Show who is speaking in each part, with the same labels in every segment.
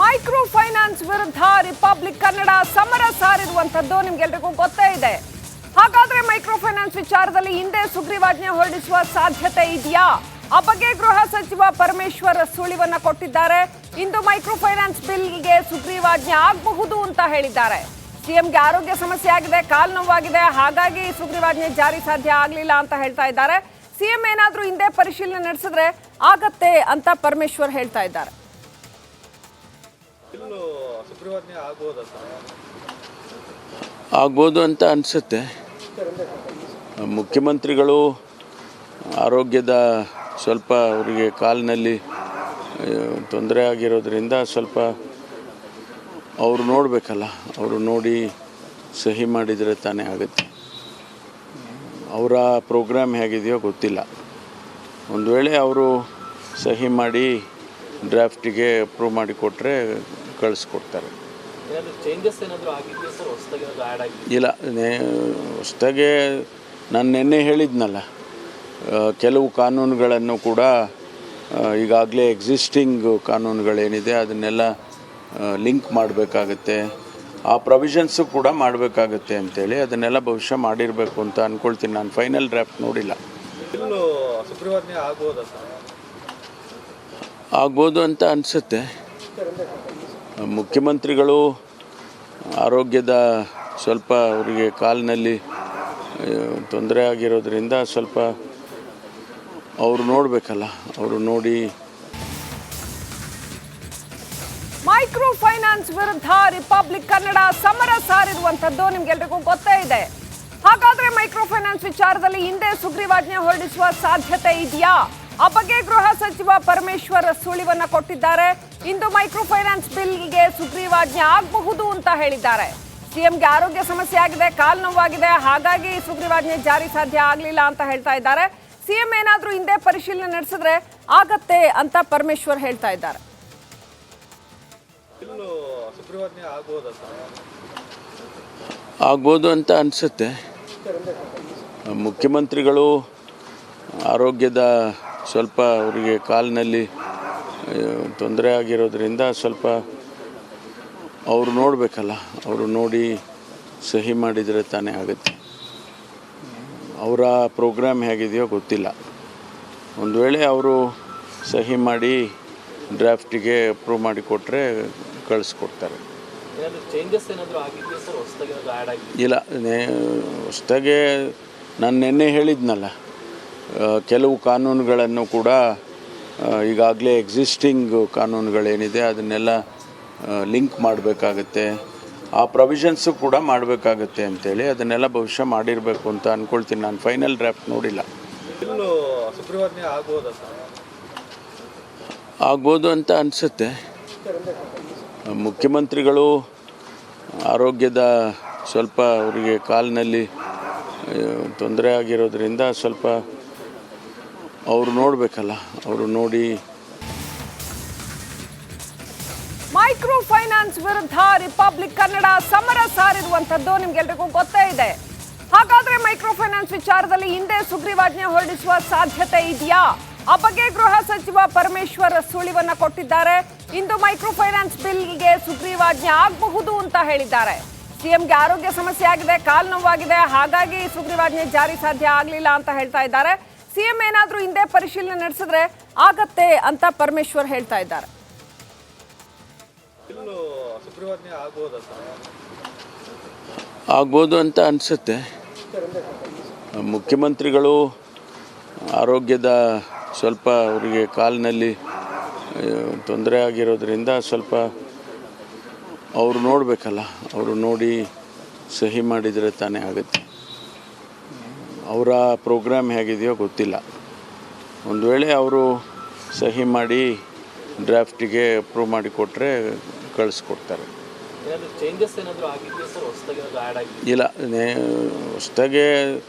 Speaker 1: Micro finance ವಿರುದ್ಧ republic Kannada ಸಮರ ಸಾರಿರುವಂತದ್ದು ನಿಮ್ಗೆಲ್ರಿಗೂ ಗೊತ್ತೇ ಇದೆ. ಹಾಗಾದ್ರೆ ಮೈಕ್ರೋ ಫೈನಾನ್ಸ್ ವಿಚಾರದಲ್ಲಿ ಹಿಂದೆ ಸುಗ್ರೀವಾಜ್ಞೆ ಹೊರಡಿಸುವ ಸಾಧ್ಯತೆ ಇದೆಯಾ? ಆ ಬಗ್ಗೆ ಗೃಹ ಸಚಿವ ಪರಮೇಶ್ವರ್ ಸುಳಿವನ್ನ ಕೊಟ್ಟಿದ್ದಾರೆ. ಇಂದು ಮೈಕ್ರೋ ಫೈನಾನ್ಸ್ ಬಿಲ್ಗೆ ಸುಗ್ರೀವಾಜ್ಞೆ ಆಗಬಹುದು ಅಂತ ಹೇಳಿದ್ದಾರೆ. ಸಿಎಂಗೆ ಆರೋಗ್ಯ ಸಮಸ್ಯೆ ಆಗಿದೆ, ಕಾಲು ನೋವಾಗಿದೆ, ಹಾಗಾಗಿ ಸುಗ್ರೀವಾಜ್ಞೆ ಜಾರಿ ಸಾಧ್ಯ ಆಗಲಿಲ್ಲ ಅಂತ ಹೇಳ್ತಾ ಇದ್ದಾರೆ. ಸಿಎಂ ಏನಾದ್ರೂ ಹಿಂದೆ ಪರಿಶೀಲನೆ ನಡೆಸಿದ್ರೆ ಆಗತ್ತೆ ಅಂತ ಪರಮೇಶ್ವರ್ ಹೇಳ್ತಾ ಇದ್ದಾರೆ.
Speaker 2: ಆಗ್ಬೋದು ಅಂತ ಅನಿಸುತ್ತೆ. ಮುಖ್ಯಮಂತ್ರಿಗಳು ಆರೋಗ್ಯದ ಸ್ವಲ್ಪ ಅವರಿಗೆ ಕಾಲಿನಲ್ಲಿ ತೊಂದರೆ ಆಗಿರೋದ್ರಿಂದ ಸ್ವಲ್ಪ ಅವರು ನೋಡಬೇಕಲ್ಲ, ಅವರು ನೋಡಿ ಸಹಿ ಮಾಡಿದರೆ ತಾನೇ ಆಗುತ್ತೆ. ಅವರ ಪ್ರೋಗ್ರಾಮ್ ಹೇಗಿದೆಯೋ ಗೊತ್ತಿಲ್ಲ. ಒಂದು ವೇಳೆ ಅವರು ಸಹಿ ಮಾಡಿ ಡ್ರಾಫ್ಟಿಗೆ ಅಪ್ರೂವ್ ಮಾಡಿ ಕೊಟ್ಟರೆ ಕಳಿಸ್ಕೊಡ್ತಾರೆ. ಇಲ್ಲ, ಹೊಸದಾಗೆ ನಾನು ನಿನ್ನೆ ಹೇಳಿದ್ನಲ್ಲ, ಕೆಲವು ಕಾನೂನುಗಳನ್ನು ಕೂಡ ಈಗಾಗಲೇ ಎಕ್ಸಿಸ್ಟಿಂಗ್ ಕಾನೂನುಗಳೇನಿದೆ ಅದನ್ನೆಲ್ಲ ಲಿಂಕ್ ಮಾಡಬೇಕಾಗತ್ತೆ, ಆ ಪ್ರೊವಿಷನ್ಸು ಕೂಡ ಮಾಡಬೇಕಾಗತ್ತೆ ಅಂತೇಳಿ ಅದನ್ನೆಲ್ಲ ಬಹುಶಃ ಮಾಡಿರಬೇಕು ಅಂತ ಅಂದ್ಕೊಳ್ತೀನಿ. ನಾನು ಫೈನಲ್ ಡ್ರಾಫ್ಟ್ ನೋಡಿಲ್ಲ. ಆಗ್ಬೋದು ಅಂತ ಅನಿಸುತ್ತೆ. ಮುಖ್ಯಮಂತ್ರಿಗಳು ಆರೋಗ್ಯದ ಸ್ವಲ್ಪ ಅವರಿಗೆ ಕಾಲಿನಲ್ಲಿ ತೊಂದರೆ ಆಗಿರೋದ್ರಿಂದ ಸ್ವಲ್ಪ ಅವರು ನೋಡಬೇಕಲ್ಲ, ಅವರು ನೋಡಿ.
Speaker 1: ಮೈಕ್ರೋ ಫೈನಾನ್ಸ್ ವಿರುದ್ಧ ರಿಪಬ್ಲಿಕ್ ಕನ್ನಡ ಸಮರ ಸಾರಿರುವಂತದ್ದು ನಿಮ್ಗೆಲ್ರಿಗೂ ಗೊತ್ತೇ ಇದೆ. ಹಾಗಾದ್ರೆ ಮೈಕ್ರೋ ಫೈನಾನ್ಸ್ ವಿಚಾರದಲ್ಲಿ ಹಿಂದೆ ಸುಗ್ರೀವಾಜ್ಞೆ ಹೊರಡಿಸುವ ಸಾಧ್ಯತೆ ಇದೆಯಾ? ಆ ಬಗ್ಗೆ ಗೃಹ ಸಚಿವ ಪರಮೇಶ್ವರ್ ಸುಳಿವನ್ನ ಕೊಟ್ಟಿದ್ದಾರೆ. ಇಂದು ಮೈಕ್ರೋ ಫೈನಾನ್ಸ್ ಬಿಲ್ಗೆ ಸುಗ್ರೀವಾಜ್ಞೆ ಆಗಬಹುದು ಅಂತ ಹೇಳಿದ್ದಾರೆ. ಸಿಎಂಗೆ ಆರೋಗ್ಯ ಸಮಸ್ಯೆ ಆಗಿದೆ, ಕಾಲು ನೋವಾಗಿದೆ, ಹಾಗಾಗಿ ಸುಗ್ರೀವಾಜ್ಞೆ ಜಾರಿ ಸಾಧ್ಯ ಆಗಲಿಲ್ಲ ಅಂತ ಹೇಳ್ತಾ ಇದ್ದಾರೆ. ಸಿಎಂ ಏನಾದ್ರೂ ಹಿಂದೆ ಪರಿಶೀಲನೆ ನಡೆಸಿದ್ರೆ ಆಗತ್ತೆ ಅಂತ ಪರಮೇಶ್ವರ್ ಹೇಳ್ತಾ ಇದ್ದಾರೆ.
Speaker 2: ಆಗ್ಬೋದು ಅಂತ ಅನಿಸುತ್ತೆ. ಮುಖ್ಯಮಂತ್ರಿಗಳು ಆರೋಗ್ಯದ ಸ್ವಲ್ಪ ಅವರಿಗೆ ಕಾಲಿನಲ್ಲಿ ತೊಂದರೆ ಆಗಿರೋದ್ರಿಂದ ಸ್ವಲ್ಪ ಅವರು ನೋಡಬೇಕಲ್ಲ, ಅವರು ನೋಡಿ ಸಹಿ ಮಾಡಿದರೆ ತಾನೇ ಆಗುತ್ತೆ. ಅವರ ಪ್ರೋಗ್ರಾಮ್ ಹೇಗಿದೆಯೋ ಗೊತ್ತಿಲ್ಲ. ಒಂದು ವೇಳೆ ಅವರು ಸಹಿ ಮಾಡಿ ಡ್ರಾಫ್ಟಿಗೆ ಅಪ್ರೂವ್ ಮಾಡಿ ಕೊಟ್ಟರೆ ಕಳಿಸ್ಕೊಡ್ತಾರೆ. ಇಲ್ಲ, ಹೊಸದಾಗೆ ನಾನು ನಿನ್ನೆ ಹೇಳಿದ್ನಲ್ಲ, ಕೆಲವು ಕಾನೂನುಗಳನ್ನು ಕೂಡ ಈಗಾಗಲೇ ಎಕ್ಸಿಸ್ಟಿಂಗ್ ಕಾನೂನುಗಳೇನಿದೆ ಅದನ್ನೆಲ್ಲ ಲಿಂಕ್ ಮಾಡಬೇಕಾಗತ್ತೆ, ಆ ಪ್ರೊವಿಷನ್ಸು ಕೂಡ ಮಾಡಬೇಕಾಗತ್ತೆ ಅಂತೇಳಿ ಅದನ್ನೆಲ್ಲ ಬಹುಶಃ ಮಾಡಿರಬೇಕು ಅಂತ ಅಂದ್ಕೊಳ್ತೀನಿ. ನಾನು ಫೈನಲ್ ಡ್ರಾಫ್ಟ್ ನೋಡಿಲ್ಲ. ಆಗ್ಬೋದು ಅಂತ ಅನಿಸುತ್ತೆ. ಮುಖ್ಯಮಂತ್ರಿಗಳು ಆರೋಗ್ಯದ ಸ್ವಲ್ಪ ಅವರಿಗೆ ಕಾಲಿನಲ್ಲಿ ತೊಂದರೆ ಆಗಿರೋದ್ರಿಂದ ಸ್ವಲ್ಪ ಅವರು ನೋಡಬೇಕಲ್ಲ, ಅವರು ನೋಡಿ.
Speaker 1: ಮೈಕ್ರೋ ಫೈನಾನ್ಸ್ ವಿರುದ್ಧ ರಿಪಬ್ಲಿಕ್ ಕನ್ನಡ ಸಮರ ಸಾರಿರುವಂತದ್ದು ನಿಮ್ಗೆಲ್ರಿಗೂ ಗೊತ್ತೇ ಇದೆ. ಹಾಗಾದ್ರೆ ಮೈಕ್ರೋ ಫೈನಾನ್ಸ್ ವಿಚಾರದಲ್ಲಿ ಹಿಂದೆ ಸುಗ್ರೀವಾಜ್ಞೆ ಹೊರಡಿಸುವ ಸಾಧ್ಯತೆ ಇದೆಯಾ? ಆ ಬಗ್ಗೆ ಗೃಹ ಸಚಿವ ಪರಮೇಶ್ವರ್ ಸುಳಿವನ್ನ ಕೊಟ್ಟಿದ್ದಾರೆ. ಇಂದು ಮೈಕ್ರೋ ಫೈನಾನ್ಸ್ ಬಿಲ್ಗೆ ಸುಗ್ರೀವಾಜ್ಞೆ ಆಗಬಹುದು ಅಂತ ಹೇಳಿದ್ದಾರೆ. ಸಿಎಂಗೆ ಆರೋಗ್ಯ ಸಮಸ್ಯೆ ಆಗಿದೆ, ಕಾಲು ನೋವಾಗಿದೆ, ಹಾಗಾಗಿ ಸುಗ್ರೀವಾಜ್ಞೆ ಜಾರಿ ಸಾಧ್ಯ ಆಗಲಿಲ್ಲ ಅಂತ ಹೇಳ್ತಾ ಇದ್ದಾರೆ. ಸಿಎಂ ಏನಾದ್ರೂ ಹಿಂದೆ ಪರಿಶೀಲನೆ ನಡೆಸಿದ್ರೆ ಆಗತ್ತೆ ಅಂತ ಪರಮೇಶ್ವರ್ ಹೇಳ್ತಾ ಇದ್ದಾರೆ.
Speaker 2: ಆಗ್ಬೋದು ಅಂತ ಅನಿಸುತ್ತೆ. ಮುಖ್ಯಮಂತ್ರಿಗಳು ಆರೋಗ್ಯದ ಸ್ವಲ್ಪ ಅವರಿಗೆ ಕಾಲಿನಲ್ಲಿ ತೊಂದರೆ ಆಗಿರೋದ್ರಿಂದ ಸ್ವಲ್ಪ ಅವರು ನೋಡಬೇಕಲ್ಲ, ಅವರು ನೋಡಿ ಸಹಿ ಮಾಡಿದರೆ ತಾನೇ ಆಗುತ್ತೆ. ಅವರ ಪ್ರೋಗ್ರಾಮ್ ಹೇಗಿದೆಯೋ ಗೊತ್ತಿಲ್ಲ. ಒಂದು ವೇಳೆ ಅವರು ಸಹಿ ಮಾಡಿ ಡ್ರಾಫ್ಟಿಗೆ ಅಪ್ರೂವ್ ಮಾಡಿ ಕೊಟ್ಟರೆ ಕಳಿಸ್ಕೊಡ್ತಾರೆ. ಇಲ್ಲ, ಹೊಸದಾಗೆ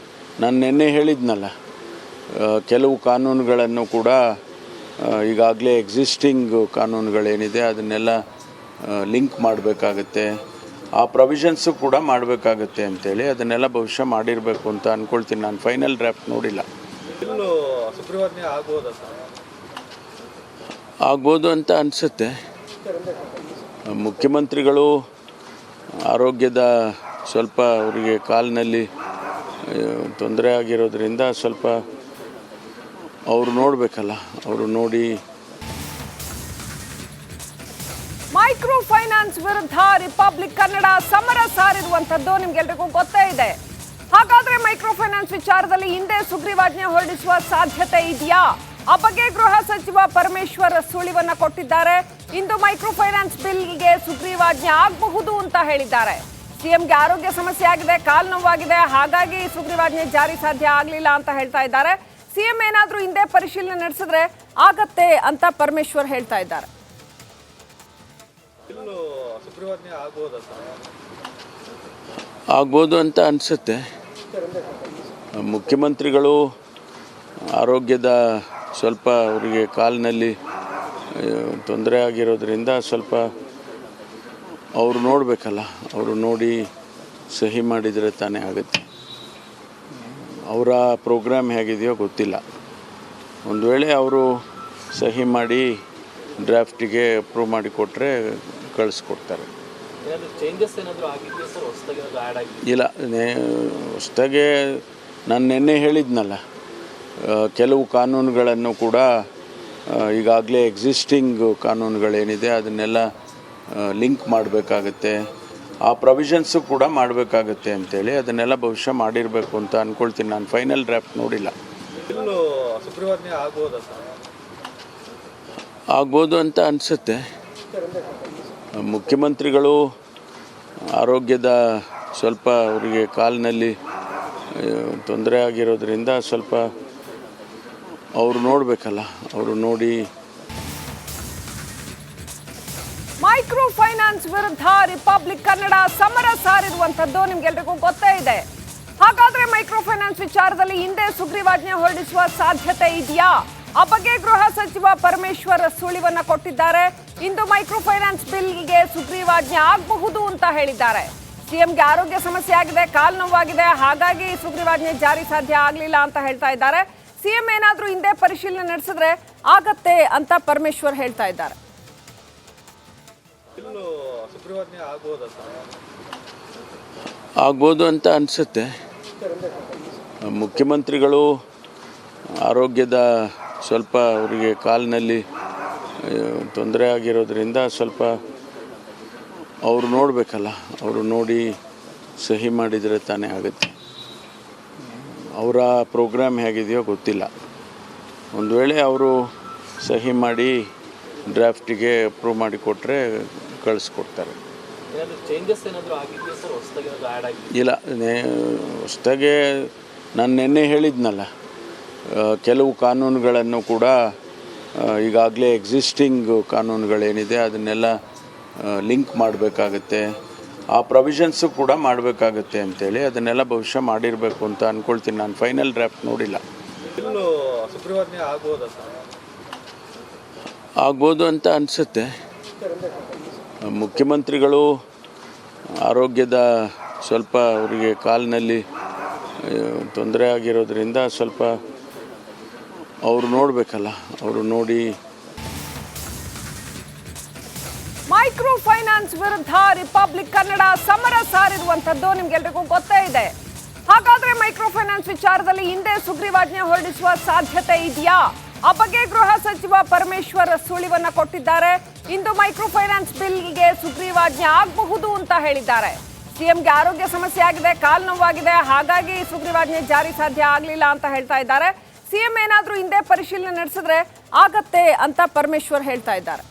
Speaker 2: ನಾನು ನಿನ್ನೆ ಹೇಳಿದ್ನಲ್ಲ, ಕೆಲವು ಕಾನೂನುಗಳನ್ನು ಕೂಡ ಈಗಾಗಲೇ ಎಕ್ಸಿಸ್ಟಿಂಗ್ ಕಾನೂನುಗಳೇನಿದೆ ಅದನ್ನೆಲ್ಲ ಲಿಂಕ್ ಮಾಡಬೇಕಾಗತ್ತೆ, ಆ ಪ್ರೊವಿಷನ್ಸು ಕೂಡ ಮಾಡಬೇಕಾಗತ್ತೆ ಅಂತೇಳಿ ಅದನ್ನೆಲ್ಲ ಬಹುಶಃ ಮಾಡಿರಬೇಕು ಅಂತ ಅಂದ್ಕೊಳ್ತೀನಿ. ನಾನು ಫೈನಲ್ ಡ್ರಾಫ್ಟ್ ನೋಡಿಲ್ಲ. ಆಗ್ಬೋದು ಅಂತ ಅನಿಸುತ್ತೆ. ಮುಖ್ಯಮಂತ್ರಿಗಳು ಆರೋಗ್ಯದ ಸ್ವಲ್ಪ ಅವರಿಗೆ ಕಾಲಿನಲ್ಲಿ ತೊಂದರೆ ಆಗಿರೋದ್ರಿಂದ ಸ್ವಲ್ಪ ಅವರು ನೋಡಬೇಕಲ್ಲ, ಅವರು ನೋಡಿ.
Speaker 1: ಮೈಕ್ರೋ ಫೈನಾನ್ಸ್ ವಿರುದ್ಧ ರಿಪಬ್ಲಿಕ್ ಕನ್ನಡ ಸಮರ ಸಾರಿರುವಂತದ್ದು ನಿಮ್ಗೆಲ್ರಿಗೂ ಗೊತ್ತೇ ಇದೆ. ಹಾಗಾದ್ರೆ ಮೈಕ್ರೋ ಫೈನಾನ್ಸ್ ವಿಚಾರದಲ್ಲಿ ಹಿಂದೆ ಸುಗ್ರೀವಾಜ್ಞೆ ಹೊರಡಿಸುವ ಸಾಧ್ಯತೆ ಇದೆಯಾ? ಆ ಬಗ್ಗೆ ಗೃಹ ಸಚಿವ ಪರಮೇಶ್ವರ್ ಸುಳಿವನ್ನ ಕೊಟ್ಟಿದ್ದಾರೆ. ಇಂದು ಮೈಕ್ರೋ ಫೈನಾನ್ಸ್ ಬಿಲ್ಗೆ ಸುಗ್ರೀವಾಜ್ಞೆ ಆಗಬಹುದು ಅಂತ ಹೇಳಿದ್ದಾರೆ. ಸಿಎಂಗೆ ಆರೋಗ್ಯ ಸಮಸ್ಯೆ ಆಗಿದೆ, ಕಾಲು ನೋವಾಗಿದೆ, ಹಾಗಾಗಿ ಸುಗ್ರೀವಾಜ್ಞೆ ಜಾರಿ ಸಾಧ್ಯ ಆಗಲಿಲ್ಲ ಅಂತ ಹೇಳ್ತಾ ಇದ್ದಾರೆ. ಸಿಎಂ ಏನಾದ್ರೂ ಹಿಂದೆ ಪರಿಶೀಲನೆ ನಡೆಸಿದ್ರೆ ಆಗತ್ತೆ ಅಂತ ಪರಮೇಶ್ವರ್ ಹೇಳ್ತಾ ಇದ್ದಾರೆ.
Speaker 2: ಆಗ್ಬೋದು ಅಂತ ಅನಿಸುತ್ತೆ. ಮುಖ್ಯಮಂತ್ರಿಗಳು ಆರೋಗ್ಯದ ಸ್ವಲ್ಪ ಅವರಿಗೆ ಕಾಲಿನಲ್ಲಿ ತೊಂದರೆ ಆಗಿರೋದ್ರಿಂದ ಸ್ವಲ್ಪ ಅವರು ನೋಡಬೇಕಲ್ಲ, ಅವರು ನೋಡಿ ಸಹಿ ಮಾಡಿದರೆ ತಾನೇ ಆಗುತ್ತೆ. ಅವರ ಪ್ರೋಗ್ರಾಮ್ ಹೇಗಿದೆಯೋ ಗೊತ್ತಿಲ್ಲ. ಒಂದು ವೇಳೆ ಅವರು ಸಹಿ ಮಾಡಿ ಡ್ರಾಫ್ಟಿಗೆ ಅಪ್ರೂವ್ ಮಾಡಿ ಕೊಟ್ಟರೆ ಕಳಿಸ್ಕೊಡ್ತಾರೆ. ಇಲ್ಲ, ಹೊಸದಾಗೆ ನಾನು ನಿನ್ನೆ ಹೇಳಿದ್ನಲ್ಲ, ಕೆಲವು ಕಾನೂನುಗಳನ್ನು ಕೂಡ ಈಗಾಗಲೇ ಎಕ್ಸಿಸ್ಟಿಂಗ್ ಕಾನೂನುಗಳೇನಿದೆ ಅದನ್ನೆಲ್ಲ ಲಿಂಕ್ ಮಾಡಬೇಕಾಗತ್ತೆ, ಆ ಪ್ರೊವಿಷನ್ಸು ಕೂಡ ಮಾಡಬೇಕಾಗತ್ತೆ ಅಂತೇಳಿ ಅದನ್ನೆಲ್ಲ ಬಹುಶಃ ಮಾಡಿರಬೇಕು ಅಂತ ಅಂದ್ಕೊಳ್ತೀನಿ. ನಾನು ಫೈನಲ್ ಡ್ರಾಫ್ಟ್ ನೋಡಿಲ್ಲ. ಆಗ್ಬೋದು ಅಂತ ಅನಿಸುತ್ತೆ. ಮುಖ್ಯಮಂತ್ರಿಗಳು ಆರೋಗ್ಯದ ಸ್ವಲ್ಪ ಅವರಿಗೆ ಕಾಲಿನಲ್ಲಿ ತೊಂದರೆ ಆಗಿರೋದ್ರಿಂದ ಸ್ವಲ್ಪ ಅವರು ನೋಡಬೇಕಲ್ಲ, ಅವರು ನೋಡಿ.
Speaker 1: ಮೈಕ್ರೋ ಫೈನಾನ್ಸ್ ವಿರುದ್ಧ ರಿಪಬ್ಲಿಕ್ ಕನ್ನಡ ಸಮರ ಸಾರಿರುವಂತದ್ದು ನಿಮ್ಗೆಲ್ರಿಗೂ ಗೊತ್ತೇ ಇದೆ. ಹಾಗಾದ್ರೆ ಮೈಕ್ರೋ ಫೈನಾನ್ಸ್ ವಿಚಾರದಲ್ಲಿ ಹಿಂದೆ ಸುಗ್ರೀವಾಜ್ಞೆ ಹೊರಡಿಸುವ ಸಾಧ್ಯತೆ ಇದೆಯಾ? ಆ ಬಗ್ಗೆ ಗೃಹ ಸಚಿವ ಪರಮೇಶ್ವರ್ ಸುಳಿವನ್ನ ಕೊಟ್ಟಿದ್ದಾರೆ. ಇಂದು ಮೈಕ್ರೋ ಫೈನಾನ್ಸ್ ಬಿಲ್ಗೆ ಸುಗ್ರೀವಾಜ್ಞೆ ಆಗಬಹುದು ಅಂತ ಹೇಳಿದ್ದಾರೆ. ಸಿಎಂಗೆ ಆರೋಗ್ಯ ಸಮಸ್ಯೆ ಆಗಿದೆ, ಕಾಲು ನೋವಾಗಿದೆ, ಹಾಗಾಗಿ ಸುಗ್ರೀವಾಜ್ಞೆ ಜಾರಿ ಸಾಧ್ಯ ಆಗಲಿಲ್ಲ ಅಂತ ಹೇಳ್ತಾ ಇದ್ದಾರೆ. ಸಿಎಂ ಏನಾದ್ರೂ ಹಿಂದೆ ಪರಿಶೀಲನೆ ನಡೆಸಿದ್ರೆ ಆಗತ್ತೆ ಅಂತ ಪರಮೇಶ್ವರ್ ಹೇಳ್ತಾ ಇದ್ದಾರೆ.
Speaker 2: ಆಗ್ಬೋದು ಅಂತ ಅನಿಸುತ್ತೆ. ಮುಖ್ಯಮಂತ್ರಿಗಳು ಆರೋಗ್ಯದ ಸ್ವಲ್ಪ ಅವರಿಗೆ ಕಾಲಿನಲ್ಲಿ ತೊಂದರೆ ಆಗಿರೋದ್ರಿಂದ ಸ್ವಲ್ಪ ಅವರು ನೋಡಬೇಕಲ್ಲ, ಅವರು ನೋಡಿ ಸಹಿ ಮಾಡಿದರೆ ತಾನೇ ಆಗುತ್ತೆ. ಅವರ ಪ್ರೋಗ್ರಾಮ್ ಹೇಗಿದೆಯೋ ಗೊತ್ತಿಲ್ಲ. ಒಂದು ವೇಳೆ ಅವರು ಸಹಿ ಮಾಡಿ ಡ್ರಾಫ್ಟಿಗೆ ಅಪ್ರೂವ್ ಮಾಡಿ ಕೊಟ್ಟರೆ ಕಳಿಸ್ಕೊಡ್ತಾರೆ. ಇಲ್ಲ, ಹೊಸದಾಗೆ ನಾನು ನಿನ್ನೆ ಹೇಳಿದ್ನಲ್ಲ, ಕೆಲವು ಕಾನೂನುಗಳನ್ನು ಕೂಡ ಈಗಾಗಲೇ ಎಕ್ಸಿಸ್ಟಿಂಗ್ ಕಾನೂನುಗಳೇನಿದೆ ಅದನ್ನೆಲ್ಲ ಲಿಂಕ್ ಮಾಡಬೇಕಾಗತ್ತೆ, ಆ ಪ್ರೊವಿಷನ್ಸು ಕೂಡ ಮಾಡಬೇಕಾಗತ್ತೆ ಅಂತೇಳಿ ಅದನ್ನೆಲ್ಲ ಬಹುಶಃ ಮಾಡಿರಬೇಕು ಅಂತ ಅಂದ್ಕೊಳ್ತೀನಿ. ನಾನು ಫೈನಲ್ ಡ್ರಾಫ್ಟ್ ನೋಡಿಲ್ಲ. ಆಗ್ಬೋದು ಅಂತ ಅನಿಸುತ್ತೆ. ಮುಖ್ಯಮಂತ್ರಿಗಳು ಆರೋಗ್ಯದ ಸ್ವಲ್ಪ ಅವರಿಗೆ ಕಾಲಿನಲ್ಲಿ ತೊಂದರೆ ಆಗಿರೋದ್ರಿಂದ ಸ್ವಲ್ಪ ಅವರು ನೋಡಬೇಕಲ್ಲ, ಅವರು ನೋಡಿ.
Speaker 1: ಮೈಕ್ರೋ ಫೈನಾನ್ಸ್ ವಿರುದ್ಧ ರಿಪಬ್ಲಿಕ್ ಕನ್ನಡ ಸಮರ ಸಾರಿರುವಂತದ್ದು ನಿಮ್ಗೆಲ್ರಿಗೂ ಗೊತ್ತೇ ಇದೆ. ಹಾಗಾದ್ರೆ ಮೈಕ್ರೋ ಫೈನಾನ್ಸ್ ವಿಚಾರದಲ್ಲಿ ಹಿಂದೆ ಸುಗ್ರೀವಾಜ್ಞೆ ಹೊರಡಿಸುವ ಸಾಧ್ಯತೆ ಇದೆಯಾ? ಆ ಬಗ್ಗೆ ಗೃಹ ಸಚಿವ ಪರಮೇಶ್ವರ್ ಸುಳಿವನ್ನ ಕೊಟ್ಟಿದ್ದಾರೆ. ಇಂದು ಮೈಕ್ರೋ ಫೈನಾನ್ಸ್ ಬಿಲ್ಗೆ ಸುಗ್ರೀವಾಜ್ಞೆ ಆಗಬಹುದು ಅಂತ ಹೇಳಿದ್ದಾರೆ. ಸಿಎಂಗೆ ಆರೋಗ್ಯ ಸಮಸ್ಯೆ ಆಗಿದೆ, ಕಾಲು ನೋವಾಗಿದೆ, ಹಾಗಾಗಿ ಸುಗ್ರೀವಾಜ್ಞೆ ಜಾರಿ ಸಾಧ್ಯ ಆಗಲಿಲ್ಲ ಅಂತ ಹೇಳ್ತಾ ಇದ್ದಾರೆ. ಸಿಎಂ ಏನಾದ್ರೂ ಹಿಂದೆ ಪರಿಶೀಲನೆ ನಡೆಸಿದ್ರೆ ಆಗತ್ತೆ ಅಂತ ಪರಮೇಶ್ವರ್ ಹೇಳ್ತಾ ಇದ್ದಾರೆ.